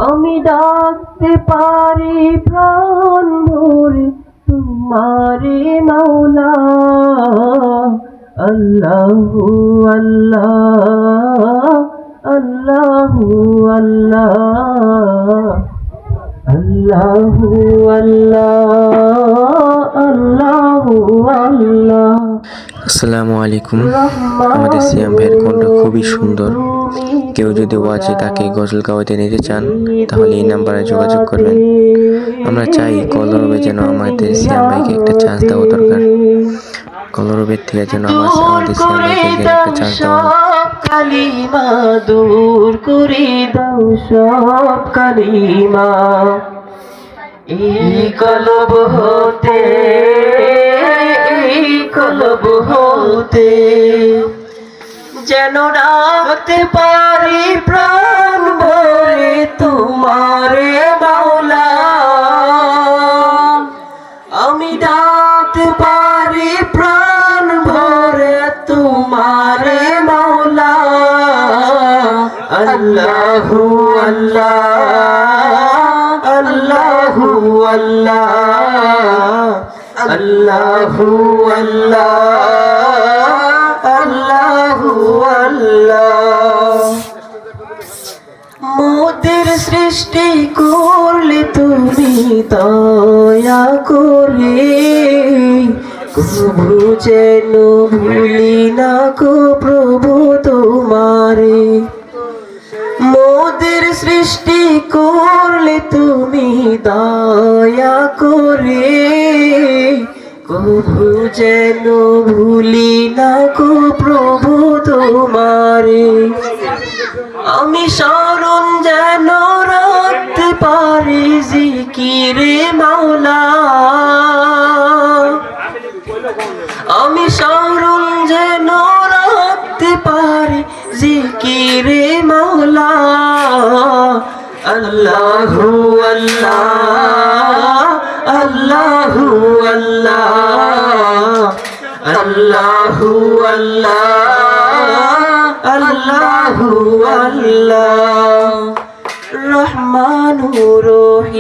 আমি ডাকতে পারি প্রাণ ভরে তোমারে মাওলা। আল্লাহু আল্লাহ, আল্লাহু আল্লাহ, আল্লাহু আল্লাহ, আল্লাহু আল্লাহ। আসসালামু আলাইকুম। আমাদের সিয়াম ভাইয়ের কণ্ঠ খুবই সুন্দর। কেউ যদি ওয়াজে তাকে গজল গাওয়াতে নিতে চান তাহলে এই নাম্বারে যোগাযোগ করবেন। আমরা চাই কলরবে যেন আমাদের সিয়াম ভাইকে একটা চান্স দেওয়া দরকার। কলরবের থেকে যেন আমাদের সিয়াম ভাইকে একটা চান্স দেওয়া হয়। কালিমা দূর করে দাও সব কালিমা, এই কলব হতে, এই কলব হতে যেন রাখতে পারি প্রাণ ভরে তোমারে মাওলা। আমি ডাকতে পারি প্রাণ ভরে তোমারে মাওলা। আল্লাহু আল্লাহ, আল্লাহু আল্লাহ, আল্লাহু আল্লাহ, আল্লাহু আল্লাহ। মোদের সৃষ্টি করলে তুমি দয়া করে, কবু যেন ভুলি না গো প্রভু তোমারে। মোদের সৃষ্টি করলে তুমি দয়া করে, কবু যেন ভুলি না গো প্রভু তোমারে। আমি স্মরণ যেন রাখতে পারি জিকিরে মাওলা, আমি স্মরণ যেন রাখতে পারি জিকিরে মাওলা। আল্লাহু আল্লাহ, আল্লাহু আল্লাহ, আল্লাহু আল্লাহ, আল্লাহু আল্লাহ। রহমানুর রহিম।